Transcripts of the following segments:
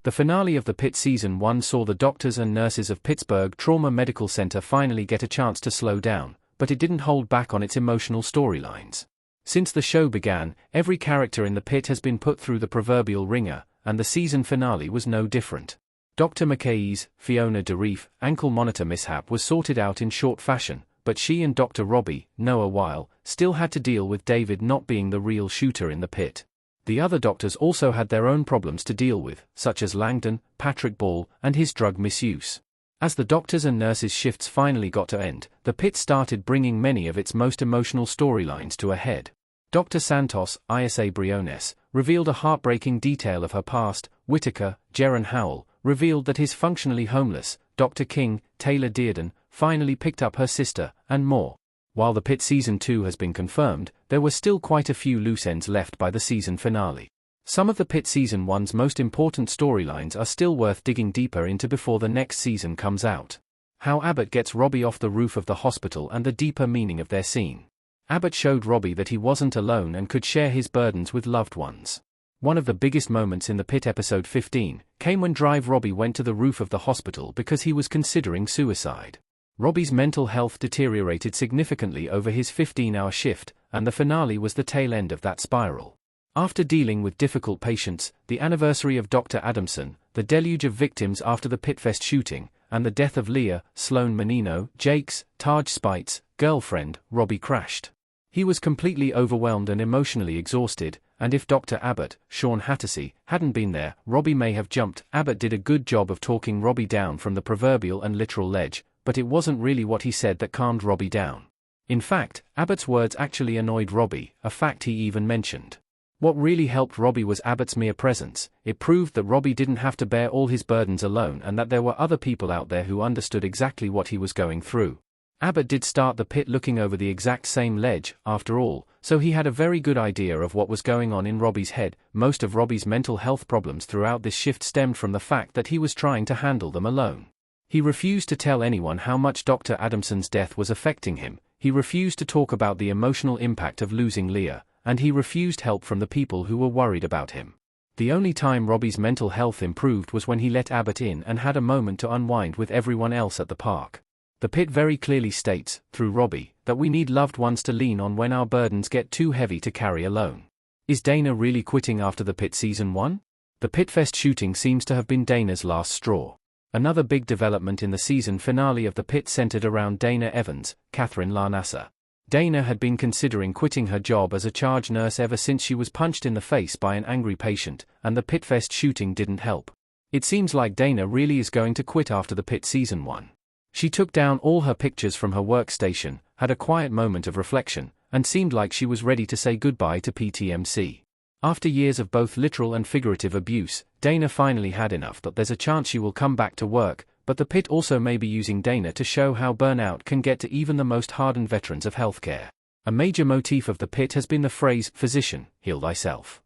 The finale of the Pitt Season 1 saw the doctors and nurses of Pittsburgh Trauma Medical Center finally get a chance to slow down, but it didn't hold back on its emotional storylines. Since the show began, every character in the pit has been put through the proverbial ringer, and the season finale was no different. Dr. McKay's, Fiona DeReef, ankle monitor mishap was sorted out in short fashion, but she and Dr. Robby, Noah Weil, still had to deal with David not being the real shooter in the pit. The other doctors also had their own problems to deal with, such as Langdon, Patrick Ball, and his drug misuse. As the doctors' and nurses' shifts finally got to end, the pit started bringing many of its most emotional storylines to a head. Dr. Santos, Isa Briones, revealed a heartbreaking detail of her past. Whitaker, Jaron Howell, revealed that his functionally homeless, Dr. King, Taylor Dearden, finally picked up her sister, and more. While the Pitt Season 2 has been confirmed, there were still quite a few loose ends left by the season finale. Some of the Pitt Season 1's most important storylines are still worth digging deeper into before the next season comes out. How Abbott gets Robby off the roof of the hospital and the deeper meaning of their scene. Abbott showed Robby that he wasn't alone and could share his burdens with loved ones. One of the biggest moments in the Pitt episode 15 came when Robby went to the roof of the hospital because he was considering suicide. Robby's mental health deteriorated significantly over his 15-hour shift, and the finale was the tail end of that spiral. After dealing with difficult patients, the anniversary of Dr. Adamson, the deluge of victims after the Pitfest shooting, and the death of Leah, Sloan Menino, Jake's, Taj Spite's, girlfriend, Robby crashed. He was completely overwhelmed and emotionally exhausted, and if Dr. Abbott, Sean Hattersey, hadn't been there, Robby may have jumped. Abbott did a good job of talking Robby down from the proverbial and literal ledge, but it wasn't really what he said that calmed Robby down. In fact, Abbott's words actually annoyed Robby, a fact he even mentioned. What really helped Robby was Abbott's mere presence. It proved that Robby didn't have to bear all his burdens alone and that there were other people out there who understood exactly what he was going through. Abbott did start the pit looking over the exact same ledge, after all, so he had a very good idea of what was going on in Robby's head. Most of Robby's mental health problems throughout this shift stemmed from the fact that he was trying to handle them alone. He refused to tell anyone how much Dr. Adamson's death was affecting him, he refused to talk about the emotional impact of losing Leah, and he refused help from the people who were worried about him. The only time Robby's mental health improved was when he let Abbott in and had a moment to unwind with everyone else at the park. The pit very clearly states, through Robby, that we need loved ones to lean on when our burdens get too heavy to carry alone. Is Dana really quitting after the Pitt Season 1? The Pitfest shooting seems to have been Dana's last straw. Another big development in the season finale of the pit centered around Dana Evans, Catherine Larnassa. Dana had been considering quitting her job as a charge nurse ever since she was punched in the face by an angry patient, and the Pitfest shooting didn't help. It seems like Dana really is going to quit after the Pitt Season 1. She took down all her pictures from her workstation, had a quiet moment of reflection, and seemed like she was ready to say goodbye to PTMC. After years of both literal and figurative abuse, Dana finally had enough. But there's a chance she will come back to work, but the pit also may be using Dana to show how burnout can get to even the most hardened veterans of healthcare. A major motif of the pit has been the phrase, "Physician, heal thyself."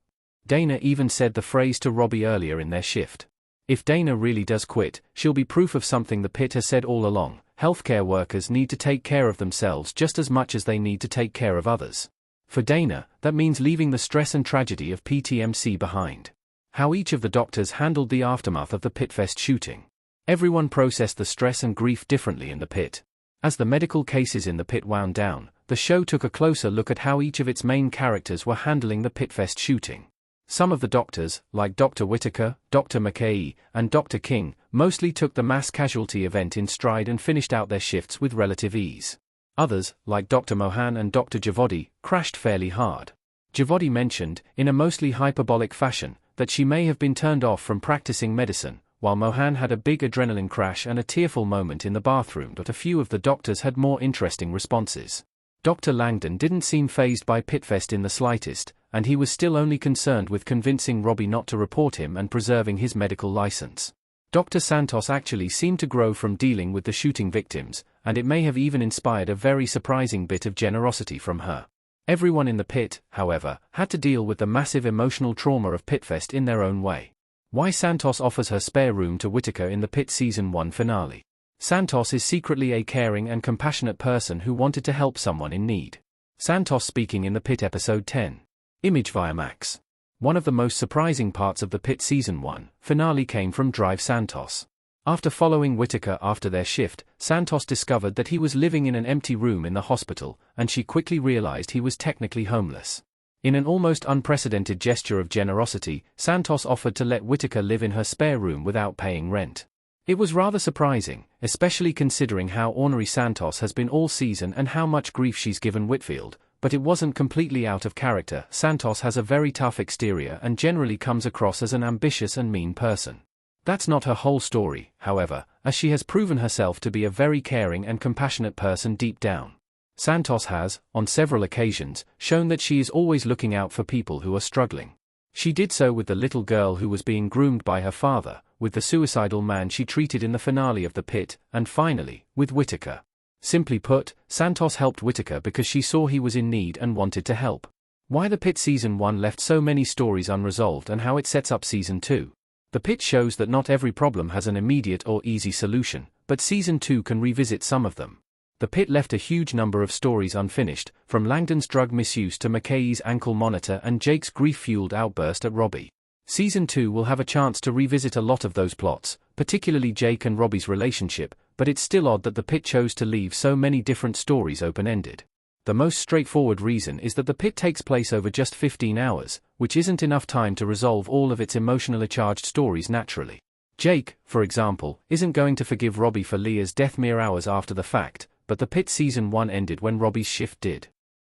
Dana even said the phrase to Robby earlier in their shift. If Dana really does quit, she'll be proof of something the pit has said all along: healthcare workers need to take care of themselves just as much as they need to take care of others. For Dana, that means leaving the stress and tragedy of PTMC behind. How each of the doctors handled the aftermath of the Pitfest shooting. Everyone processed the stress and grief differently in the pit. As the medical cases in the pit wound down, the show took a closer look at how each of its main characters were handling the Pitfest shooting. Some of the doctors, like Dr. Whitaker, Dr. McKay, and Dr. King, mostly took the mass casualty event in stride and finished out their shifts with relative ease. Others, like Dr. Mohan and Dr. Javodi, crashed fairly hard. Javodi mentioned, in a mostly hyperbolic fashion, that she may have been turned off from practicing medicine, while Mohan had a big adrenaline crash and a tearful moment in the bathroom. But a few of the doctors had more interesting responses. Dr. Langdon didn't seem fazed by Pitfest in the slightest, and he was still only concerned with convincing Robby not to report him and preserving his medical license. Dr. Santos actually seemed to grow from dealing with the shooting victims, and it may have even inspired a very surprising bit of generosity from her. Everyone in the pit, however, had to deal with the massive emotional trauma of Pitfest in their own way. Why Santos offers her spare room to Whitaker in the Pitt Season 1 finale. Santos is secretly a caring and compassionate person who wanted to help someone in need. Santos speaking in the Pitt episode 10. Image via Max. One of the most surprising parts of the Pitt Season 1 finale came from Drive Santos. After following Whittaker after their shift, Santos discovered that he was living in an empty room in the hospital, and she quickly realized he was technically homeless. In an almost unprecedented gesture of generosity, Santos offered to let Whittaker live in her spare room without paying rent. It was rather surprising, especially considering how ornery Santos has been all season and how much grief she's given Whitfield, but it wasn't completely out of character. Santos has a very tough exterior and generally comes across as an ambitious and mean person. That's not her whole story, however, as she has proven herself to be a very caring and compassionate person deep down. Santos has, on several occasions, shown that she is always looking out for people who are struggling. She did so with the little girl who was being groomed by her father, with the suicidal man she treated in the finale of The Pitt, and finally, with Whittaker. Simply put, Santos helped Whittaker because she saw he was in need and wanted to help. Why The Pitt Season 1 left so many stories unresolved and how it sets up Season 2. The Pitt shows that not every problem has an immediate or easy solution, but Season 2 can revisit some of them. The Pitt left a huge number of stories unfinished, from Langdon's drug misuse to McKay's ankle monitor and Jake's grief-fueled outburst at Robby. Season 2 will have a chance to revisit a lot of those plots, particularly Jake and Robby's relationship, but it's still odd that the Pitt chose to leave so many different stories open-ended. The most straightforward reason is that The Pitt takes place over just 15 hours, which isn't enough time to resolve all of its emotionally charged stories naturally. Jake, for example, isn't going to forgive Robby for Leah's death mere hours after the fact, but The Pitt Season 1 ended when Robby's shift did.